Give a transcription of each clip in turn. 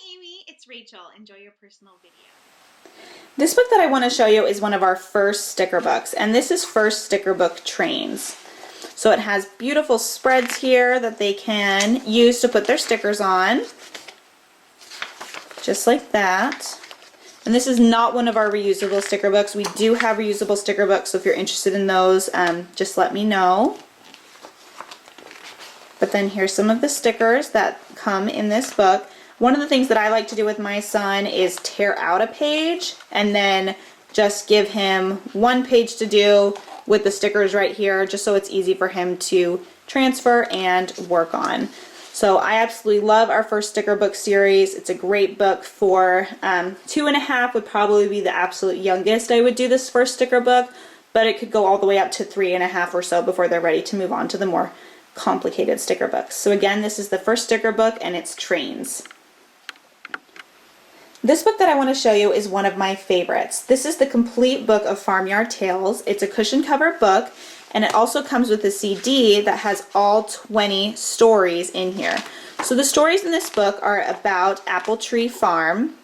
Amy, it's Rachel. Enjoy your personal video. This book that I want to show you is one of our first sticker books, and this is First Sticker Book Trains. So it has beautiful spreads here that they can use to put their stickers on, just like that. And this is not one of our reusable sticker books. We do have reusable sticker books, so if you're interested in those, just let me know. But then here's some of the stickers that come in this book. One of the things that I like to do with my son is tear out a page and then just give him one page to do with the stickers right here, just so it's easy for him to transfer and work on. So I absolutely love our First Sticker Book series. It's a great book for 2.5 would probably be the absolute youngest I would do this first sticker book, but it could go all the way up to 3.5 or so before they're ready to move on to the more complicated sticker books. So again, this is the first sticker book and it's Trains. This book that I want to show you is one of my favorites. This is the complete book of Farmyard Tales. It's a cushion cover book, and it also comes with a CD that has all 20 stories in here. So the stories in this book are about Apple Tree Farm,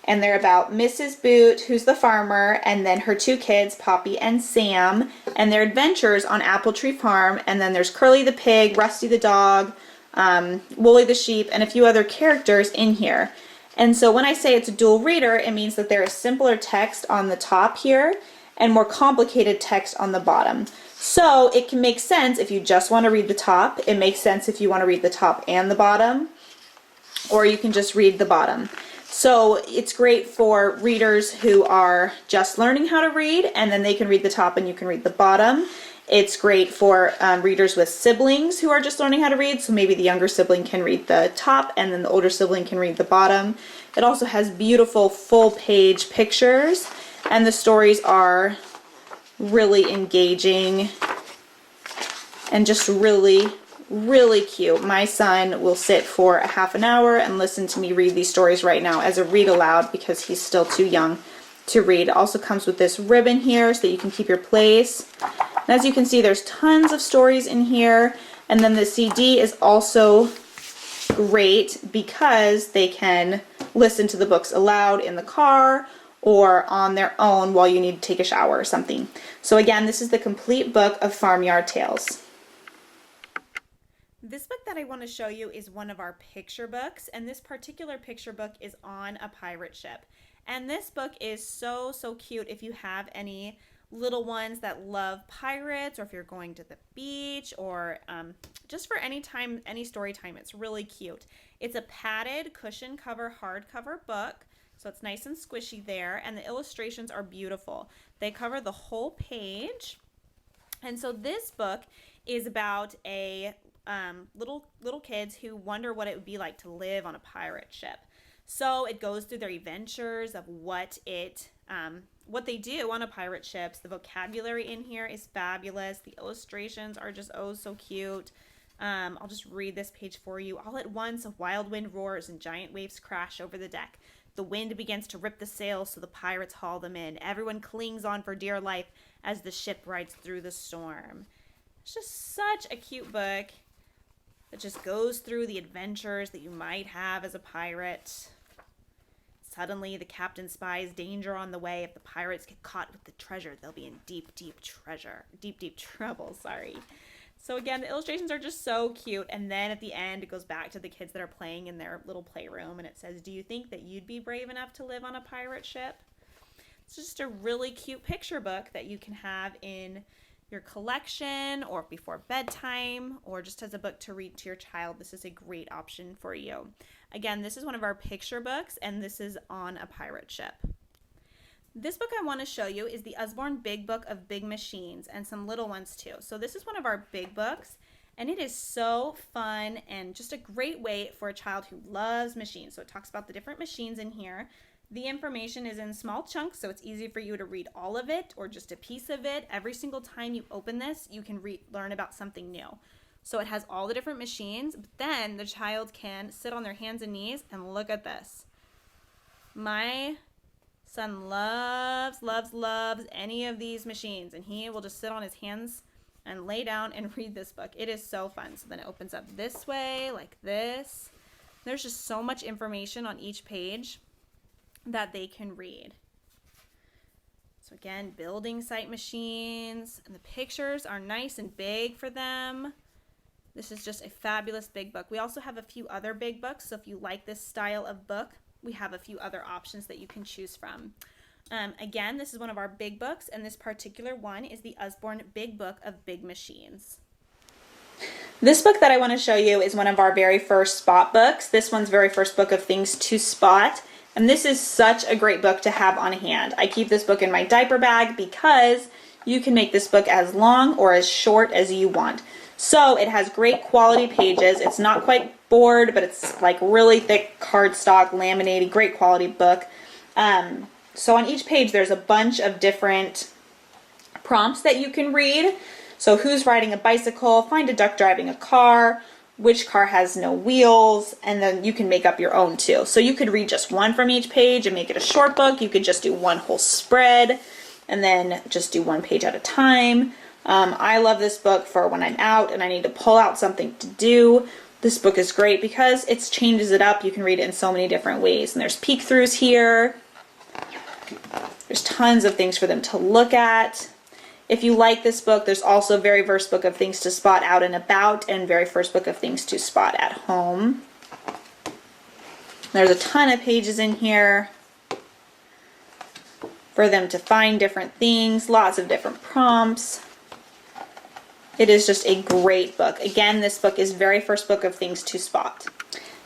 and they're about Mrs. Boot, who's the farmer, and then her two kids, Poppy and Sam, and their adventures on Apple Tree Farm. And then there's Curly the pig, Rusty the dog, Wooly the sheep, and a few other characters in here. And so when I say it's a dual reader, it means that there is simpler text on the top here and more complicated text on the bottom. So it can make sense if you just want to read the top. It makes sense if you want to read the top and the bottom, or you can just read the bottom. So it's great for readers who are just learning how to read, and then they can read the top and you can read the bottom. It's great for readers with siblings who are just learning how to read, so maybe the younger sibling can read the top and then the older sibling can read the bottom. It also has beautiful full-page pictures, and the stories are really engaging and just really, really cute. My son will sit for a half an hour and listen to me read these stories right now as a read aloud because he's still too young to read. It also comes with this ribbon here so that you can keep your place. And as you can see, there's tons of stories in here, and then the CD is also great because they can listen to the books aloud in the car or on their own while you need to take a shower or something. So again, this is the complete book of Farmyard Tales. This book that I want to show you is one of our picture books, and this particular picture book is on a pirate ship. And this book is so cute if you have any little ones that love pirates, or if you're going to the beach, or just for any time, any story time. It's really cute. It's a padded cushion cover hardcover book, so it's nice and squishy there, and the illustrations are beautiful. They cover the whole page. And so this book is about a little kids who wonder what it would be like to live on a pirate ship. So it goes through their adventures of what they do on a pirate ship. The vocabulary in here is fabulous. The illustrations are just oh so cute. I'll just read this page for you. All at once, a wild wind roars and giant waves crash over the deck. The wind begins to rip the sails, so the pirates haul them in. Everyone clings on for dear life as the ship rides through the storm. It's just such a cute book that just goes through the adventures that you might have as a pirate. Suddenly, the captain spies danger on the way. If the pirates get caught with the treasure, they'll be in deep trouble. So again, the illustrations are just so cute. And then at the end, it goes back to the kids that are playing in their little playroom, and it says, "Do you think that you'd be brave enough to live on a pirate ship?" It's just a really cute picture book that you can have in your collection or before bedtime, or just as a book to read to your child. This is a great option for you. Again, this is one of our picture books, and this is on a pirate ship. This book I want to show you is the Usborne Big Book of Big Machines, and some little ones too. So this is one of our big books, and it is so fun and just a great way for a child who loves machines. So it talks about the different machines in here. The information is in small chunks, so it's easy for you to read all of it or just a piece of it. Every single time you open this, you can learn about something new. So it has all the different machines, but then the child can sit on their hands and knees and look at this. My son loves any of these machines, and he will just sit on his hands and lay down and read this book. It is so fun. So then it opens up this way, like this. There's just so much information on each page that they can read. So again, building site machines, and the pictures are nice and big for them. This is just a fabulous big book. We also have a few other big books, so if you like this style of book, we have a few other options that you can choose from. Again, this is one of our big books, and this particular one is the Usborne Big Book of Big Machines. This book that I want to show you is one of our very first spot books. This one's very first book of things to spot. And this is such a great book to have on hand. I keep this book in my diaper bag because you can make this book as long or as short as you want. So it has great quality pages. It's not quite board, but it's like really thick cardstock, laminated, great quality book. So on each page there's a bunch of different prompts that you can read. So who's riding a bicycle, find a duck driving a car, which car has no wheels, and then you can make up your own too. So you could read just one from each page and make it a short book. You could just do one whole spread and then just do one page at a time. I love this book for when I'm out and I need to pull out something to do. This book is great because it changes it up. You can read it in so many different ways. And there's peek throughs here. There's tons of things for them to look at. If you like this book, there's also very first book of things to spot out and about and very first book of things to spot at home. There's a ton of pages in here for them to find different things, lots of different prompts. It is just a great book. Again, this book is very first book of things to spot.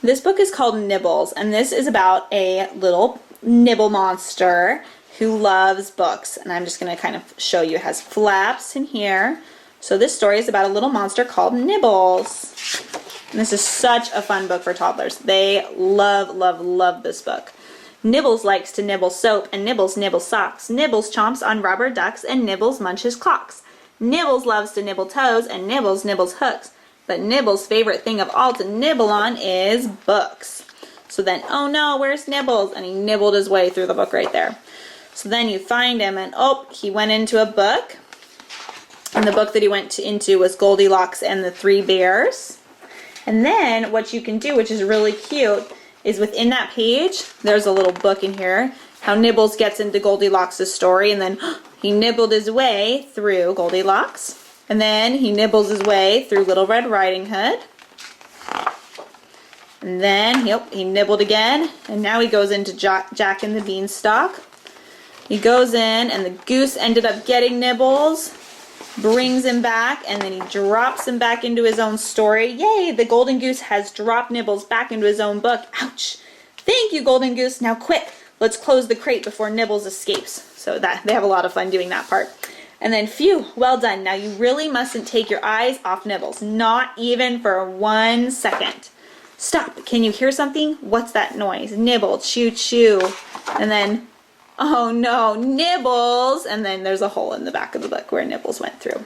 This book is called Nibbles, and this is about a little nibble monster who loves books. And I'm just going to kind of show you. It has flaps in here. So this story is about a little monster called Nibbles. And this is such a fun book for toddlers. They love, love, love this book. Nibbles likes to nibble soap, and Nibbles nibbles socks. Nibbles chomps on rubber ducks, and Nibbles munches clocks. Nibbles loves to nibble toes, and Nibbles nibbles hooks. But Nibbles' favorite thing of all to nibble on is books. So then, oh no, where's Nibbles? And he nibbled his way through the book right there. So then you find him, and oh, he went into a book. And the book that he went into was Goldilocks and the Three Bears. And then what you can do, which is really cute, is within that page, there's a little book in here, how Nibbles gets into Goldilocks' story, and then he nibbled his way through Goldilocks. And then he nibbles his way through Little Red Riding Hood. And then he nibbled again, and now he goes into Jack and the Beanstalk. He goes in, and the goose ended up getting Nibbles, brings him back, and then he drops him back into his own story. Yay, the golden goose has dropped Nibbles back into his own book. Ouch! Thank you, golden goose. Now quick, let's close the crate before Nibbles escapes. So that they have a lot of fun doing that part. And then, phew, well done. Now you really mustn't take your eyes off Nibbles, not even for 1 second. Stop, can you hear something? What's that noise? Nibble, chew, chew. And then, oh no, Nibbles! And then there's a hole in the back of the book where Nibbles went through.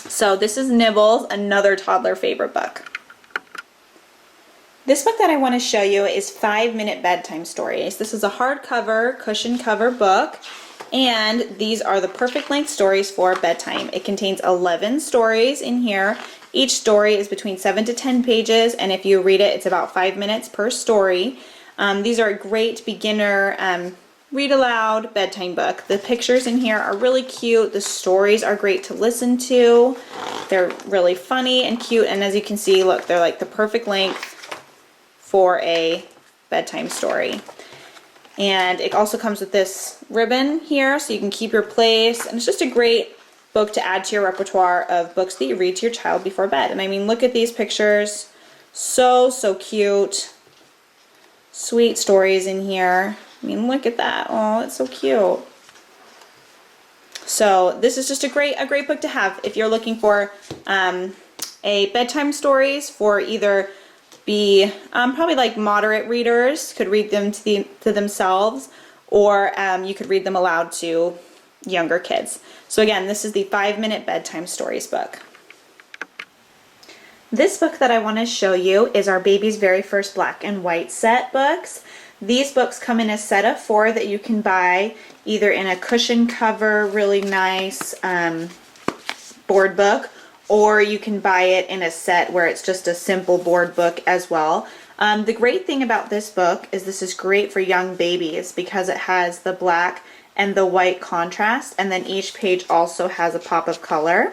So this is Nibbles, another toddler favorite book. This book that I want to show you is 5-Minute Bedtime Stories. This is a hardcover, cushion cover book, and these are the perfect length stories for bedtime. It contains 11 stories in here. Each story is between 7 to 10 pages, and if you read it, it's about 5 minutes per story. These are a great beginner read aloud bedtime book. The pictures in here are really cute. The stories are great to listen to. They're really funny and cute, and as you can see, look, they're like the perfect length for a bedtime story. And it also comes with this ribbon here so you can keep your place, and it's just a great book to add to your repertoire of books that you read to your child before bed. And I mean, look at these pictures. So cute. Sweet stories in here. I mean, look at that. Oh, it's so cute. So this is just a great book to have if you're looking for a bedtime stories for either be probably like moderate readers could read them to themselves, or you could read them aloud to younger kids. So again, this is the 5-Minute Bedtime Stories book. This book that I want to show you is our baby's very first black and white set books. These books come in a set of 4 that you can buy either in a cushion cover, really nice board book, or you can buy it in a set where it's just a simple board book as well. The great thing about this book is this is great for young babies because it has the black and the white contrast, and then each page also has a pop of color.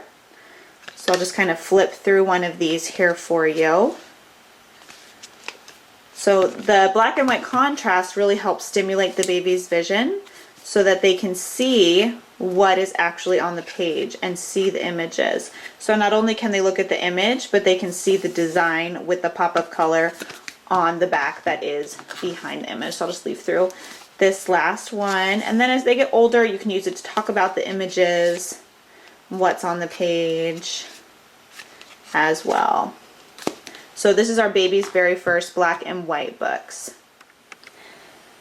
So I'll just kind of flip through one of these here for you. So the black and white contrast really helps stimulate the baby's vision so that they can see what is actually on the page and see the images. So not only can they look at the image, but they can see the design with the pop of color on the back that is behind the image. So I'll just leave through this last one. And then as they get older, you can use it to talk about the images, what's on the page as well. So this is our baby's very first black and white books.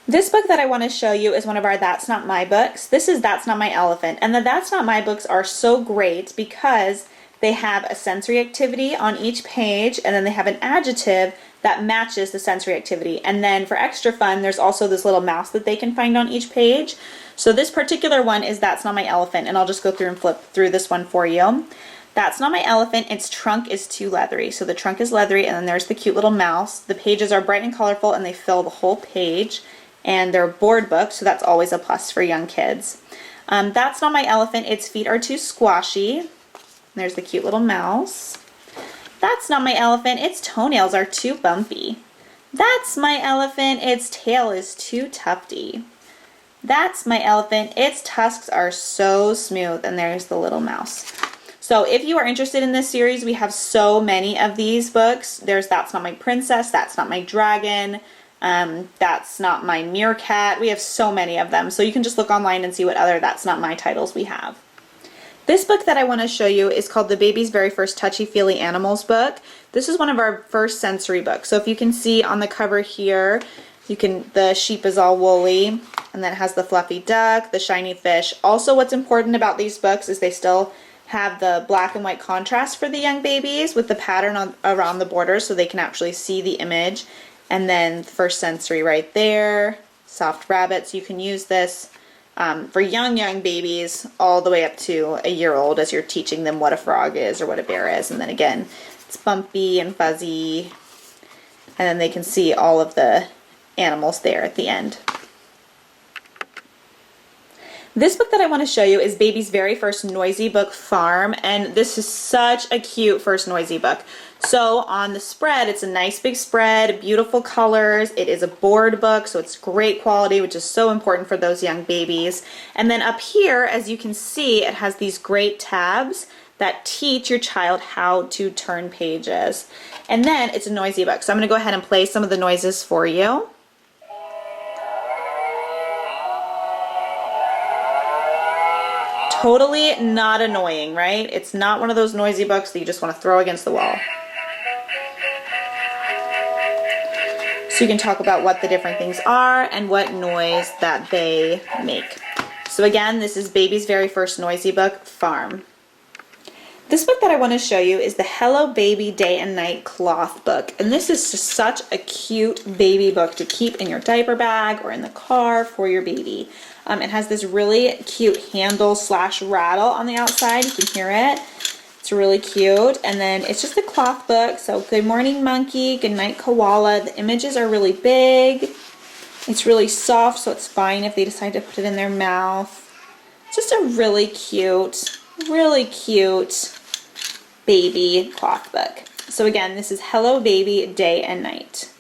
This book that I want to show you is one of our That's Not My books. This is That's Not My Elephant. And the That's Not My books are so great because they have a sensory activity on each page, and then they have an adjective that matches the sensory activity. And then for extra fun, there's also this little mouse that they can find on each page. So this particular one is That's Not My Elephant, and I'll just go through and flip through this one for you. That's Not My Elephant, its trunk is too leathery. So the trunk is leathery, and then there's the cute little mouse. The pages are bright and colorful, and they fill the whole page. And they're board books, so that's always a plus for young kids. That's Not My Elephant, its feet are too squashy. There's the cute little mouse. That's Not My Elephant, its toenails are too bumpy. That's My Elephant, its tail is too tufty. That's My Elephant, its tusks are so smooth. And there's the little mouse. So if you are interested in this series, we have so many of these books. There's That's Not My Princess, That's Not My Dragon, That's Not My Meerkat. We have so many of them. So you can just look online and see what other That's Not My titles we have. This book that I want to show you is called The Baby's Very First Touchy-Feely Animals book. This is one of our first sensory books. So if you can see on the cover here, the sheep is all woolly, and then it has the fluffy duck, the shiny fish. Also, what's important about these books is they still have the black and white contrast for the young babies with the pattern around the borders so they can actually see the image. And then first sensory right there, soft rabbits. You can use this for young babies all the way up to a year old as you're teaching them what a frog is or what a bear is. And then again, it's bumpy and fuzzy. And then they can see all of the animals there at the end. This book that I want to show you is Baby's very first noisy book, Farm, and this is such a cute first noisy book. So on the spread, it's a nice big spread, beautiful colors. It is a board book, so it's great quality, which is so important for those young babies. And then up here, as you can see, it has these great tabs that teach your child how to turn pages. And then it's a noisy book, so I'm going to go ahead and play some of the noises for you. Totally not annoying, right? It's not one of those noisy books that you just want to throw against the wall. So you can talk about what the different things are and what noise that they make. So again, this is Baby's very first noisy book, Farm. This book that I want to show you is the Hello Baby Day and Night cloth book. And this is just such a cute baby book to keep in your diaper bag or in the car for your baby. It has this really cute handle / rattle on the outside. You can hear it. It's really cute. And then it's just a cloth book. So good morning monkey, good night koala. The images are really big. It's really soft, so it's fine if they decide to put it in their mouth. It's just a really cute baby cloth book. So again, this is Hello Baby Day and Night.